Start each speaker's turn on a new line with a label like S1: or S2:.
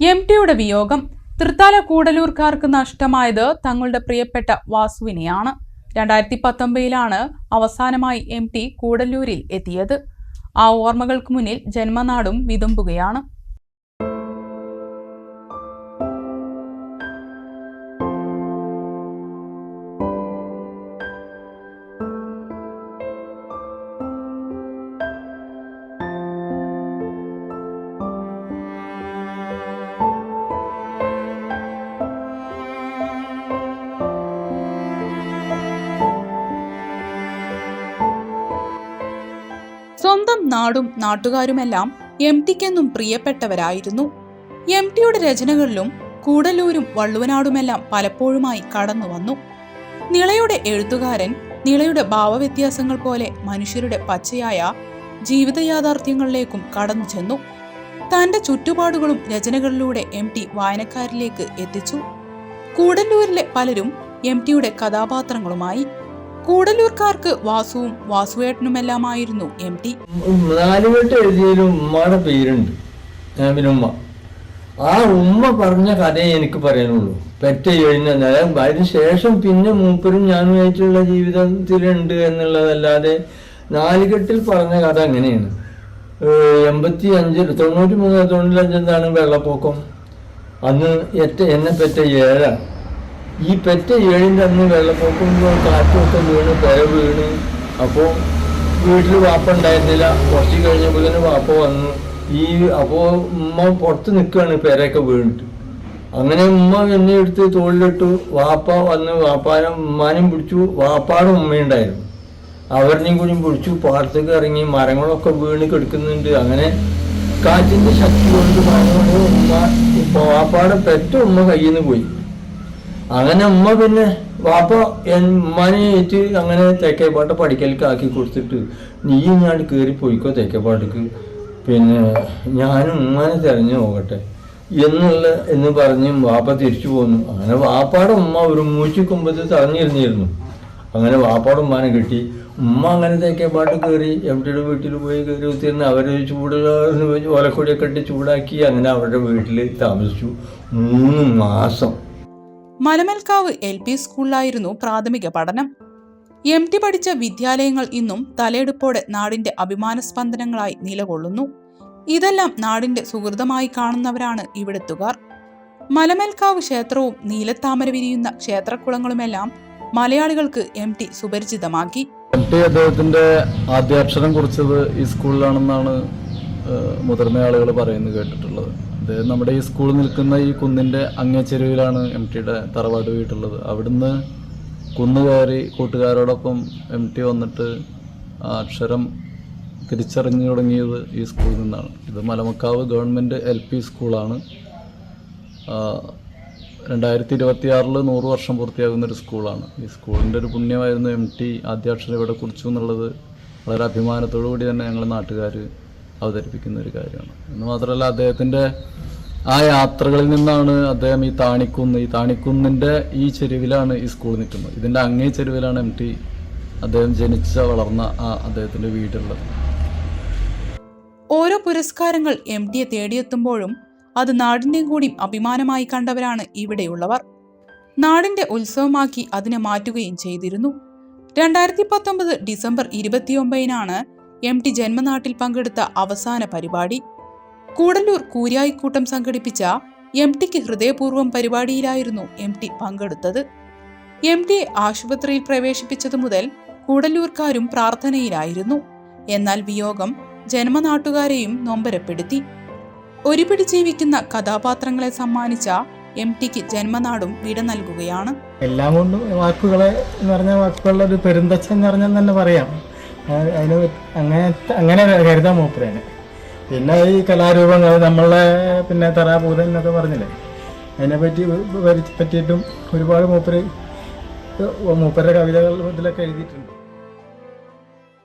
S1: എം.ടിയുടെ വിയോഗം. തൃത്താല കൂടല്ലൂർക്കാർക്ക് നഷ്ടമായത് തങ്ങളുടെ പ്രിയപ്പെട്ട വാസുവിനെയാണ്. 2019 അവസാനമായി എം.ടി കൂടല്ലൂരിൽ എത്തിയത്. ആ ഓർമ്മകൾക്ക് മുന്നിൽ ജന്മനാടും വിതുമ്പുകയാണ്. സ്വന്തം നാടും നാട്ടുകാരുമെല്ലാം എം.ടിക്കെന്നും പ്രിയപ്പെട്ടവരായിരുന്നു. എം.ടിയുടെ രചനകളിലും കൂടല്ലൂരും വള്ളുവനാടുമെല്ലാം പലപ്പോഴുമായി കടന്നു വന്നു. നിളയുടെ എഴുത്തുകാരൻ നിളയുടെ ഭാവവ്യത്യാസങ്ങൾ പോലെ മനുഷ്യരുടെ പച്ചയായ ജീവിത യാഥാർത്ഥ്യങ്ങളിലേക്കും കടന്നു ചെന്നു. തന്റെ ചുറ്റുപാടുകളും രചനകളിലൂടെ എം.ടി വായനക്കാരിലേക്ക് എത്തിച്ചു. കൂടല്ലൂരിലെ പലരും എം.ടിയുടെ കഥാപാത്രങ്ങളുമായി. കൂടല്ലൂർക്കാർക്ക് വാസുവും വാസുവേട്ടനുമെല്ലാമായിരുന്നു എം.ടി.
S2: നാലുകെട്ട് എഴുതിയാലും ഉമ്മയുടെ പേരുണ്ട്, ഉമ്മ. ആ ഉമ്മ പറഞ്ഞ കഥയെ എനിക്ക് പറയാനുള്ളൂ. പെറ്റ കഴിഞ്ഞ അതിന് ശേഷം പിന്നെ മൂപ്പരും ഞാനുമായിട്ടുള്ള ജീവിതത്തിലുണ്ട് എന്നുള്ളതല്ലാതെ നാലുകെട്ടിൽ പറഞ്ഞ കഥ അങ്ങനെയാണ്. 95 വെള്ളപ്പൊക്കം. അന്ന് എന്നെ പെറ്റ 7. ഈ പെറ്റ 7 അന്ന് വെള്ളപ്പൊക്കം കാറ്റൊക്കെ വീണ് പെര വീണ്. അപ്പോൾ വീട്ടിൽ വാപ്പ ഉണ്ടായിരുന്നില്ല. കുറച്ച് കഴിഞ്ഞപ്പോൾ തന്നെ വാപ്പ വന്നു. അപ്പോൾ ഉമ്മ പുറത്ത് നിൽക്കുകയാണ് പെരയൊക്കെ വീണിട്ട്. അങ്ങനെ ഉമ്മ എന്നെ എടുത്ത് തോളിലിട്ടു. വാപ്പ വന്ന് ഉമ്മാനും പിടിച്ചു. വാപ്പാടെ ഉമ്മയുണ്ടായിരുന്നു, അവരുടെയും കൂടി പിടിച്ചു. പാടത്തേക്ക് ഇറങ്ങി. മരങ്ങളൊക്കെ വീണ് കിടക്കുന്നുണ്ട്. അങ്ങനെ കാറ്റിൻ്റെ ശക്തി കൊണ്ട് വാപ്പാടെ പെറ്റ ഉമ്മ കയ്യിൽ നിന്ന് പോയി. അങ്ങനെ ഉമ്മ പിന്നെ വാപ്പ ഉമ്മാനെ ഏറ്റ് അങ്ങനെ തേക്കേപ്പാട്ട് പഠിക്കലേക്ക് ആക്കി കൊടുത്തിട്ട്, നീ ഞാൻ കയറിപ്പോയിക്കോ തേക്കേപ്പാട്ടേക്ക്, പിന്നെ ഞാനും ഉമ്മാനെ തിരഞ്ഞു നോക്കട്ടെ എന്ന് പറഞ്ഞ് വാപ്പ തിരിച്ചു പോന്നു. അങ്ങനെ വാപ്പാടെ ഉമ്മ ഒരു 150 തടഞ്ഞിരുന്നിരുന്നു. അങ്ങനെ വാപ്പാടെ ഉമ്മാനെ കിട്ടി. ഉമ്മ അങ്ങനെ തേക്കേപ്പാട്ട് കയറി എം.ടിയുടെ വീട്ടിൽ പോയി കയറി കുത്തിരുന്ന് അവർ ഓലക്കൊടിയൊക്കെ ഇട്ട് ചൂടാക്കി. അങ്ങനെ അവരുടെ വീട്ടിൽ താമസിച്ചു 3 മാസം.
S1: മലമൽക്കാവ് എൽ.പി. സ്കൂളിലായിരുന്നു പ്രാഥമിക പഠനം. എം.ടി പഠിച്ച വിദ്യാലയങ്ങൾ ഇന്നും തലയെടുപ്പോടെ നാടിന്റെ അഭിമാന സ്പന്ദനങ്ങളായി നിലകൊള്ളുന്നു. ഇതെല്ലാം നാടിന്റെ സുഹൃതമായി കാണുന്നവരാണ് ഇവിടുത്തുകാർ. മലമൽക്കാവ് ക്ഷേത്രവും നീലത്താമര വിരിയുന്ന ക്ഷേത്രക്കുളങ്ങളുമെല്ലാം മലയാളികൾക്ക് എം.ടി സുപരിചിതമാക്കി.
S3: എം.ടി അദ്ദേഹത്തിന്റെ ആദ്യാക്ഷരം കുറിച്ചത് ഈ സ്കൂളിലാണെന്നാണ് മുതിർന്ന ആളുകൾ പറയുന്നത് കേട്ടിട്ടുള്ളത്. അദ്ദേഹം നമ്മുടെ ഈ സ്കൂൾ നിൽക്കുന്ന ഈ കുന്നിൻ്റെ അങ്ങേ ചെരുവിലാണ് എം.ടിയുടെ തറവാട് വീട്ടുള്ളത്. അവിടുന്ന് കുന്ന് കയറി കൂട്ടുകാരോടൊപ്പം എം.ടി വന്നിട്ട് അക്ഷരം തിരിച്ചറിഞ്ഞു തുടങ്ങിയത് ഈ സ്കൂളിൽ നിന്നാണ്. ഇത് മലമക്കാവ് ഗവൺമെൻറ് എൽ.പി. സ്കൂളാണ്. 2026 100 വർഷം പൂർത്തിയാകുന്നൊരു സ്കൂളാണ്. ഈ സ്കൂളിൻ്റെ ഒരു പുണ്യമായിരുന്നു എം.ടി ആദ്യാക്ഷരം ഇവിടെ കുറിച്ചു എന്നുള്ളത് വളരെ അഭിമാനത്തോടു കൂടി തന്നെ ഞങ്ങൾ നാട്ടുകാർ അവതരിപ്പിക്കുന്ന ഒരു കാര്യമാണ്. എന്ന് മാത്രമല്ല, അദ്ദേഹത്തിൻ്റെ ആ യാത്രകളിൽ നിന്നാണ് അദ്ദേഹം ഈ താണിക്കുന്നിൻ്റെ ഈ ചെരുവിലാണ് ഈ സ്കൂൾ നിൽക്കുന്നത്. ഇതിൻ്റെ അങ്ങേ ചെരുവിലാണ് എം.ടി അദ്ദേഹം ജനിച്ച വളർന്ന അദ്ദേഹത്തിൻ്റെ വീടുള്ളത്.
S1: ഓരോ പുരസ്കാരങ്ങൾ എം.ടിയെ തേടിയെത്തുമ്പോഴും അത് നാടിൻ്റെയും കൂടി അഭിമാനമായി കണ്ടവരാണ് ഇവിടെയുള്ളവർ. നാടിൻ്റെ ഉത്സവമാക്കി അതിനെ മാറ്റുകയും ചെയ്തിരുന്നു. 2019 ഡിസംബർ 29 എം.ടി ജന്മനാട്ടിൽ പങ്കെടുത്ത അവസാന പരിപാടി. കൂടല്ലൂർ കൂരിയായിക്കൂട്ടം സംഘടിപ്പിച്ച എം.ടിക്ക് ഹൃദയപൂർവ്വം പരിപാടിയിലായിരുന്നു എം.ടി പങ്കെടുത്തത്. എം.ടിയെ ആശുപത്രിയിൽ പ്രവേശിപ്പിച്ചതു മുതൽ കൂടല്ലൂർക്കാരും പ്രാർത്ഥനയിലായിരുന്നു. എന്നാൽ വിയോഗം ജന്മനാട്ടുകാരെയും നൊമ്പരപ്പെടുത്തി. ഒരുപിടി ജീവിക്കുന്ന കഥാപാത്രങ്ങളെ സമ്മാനിച്ച എം.ടിക്ക് ജന്മനാടും വിട നൽകുകയാണ്.
S4: എല്ലാം കൊണ്ടും വാക്കുകളെ എന്ന് പറഞ്ഞ വാക്കുകളുടെ ഒരു പെരുന്തച്ഛ എന്ന് പറഞ്ഞാൽ തന്നെ പറയാം. അതിന് അങ്ങനെ കരുതാൻ മൂപ്പരേനെ. പിന്നെ ഈ കലാരൂപങ്ങൾ നമ്മളെ പിന്നെ തറാപൂതൻ എന്നൊക്കെ പറഞ്ഞില്ലേ, അതിനെ പറ്റിയിട്ടും ഒരുപാട് മൂപ്പരുടെ കവിതകൾ ഇതിലൊക്കെ എഴുതിയിട്ടുണ്ട്.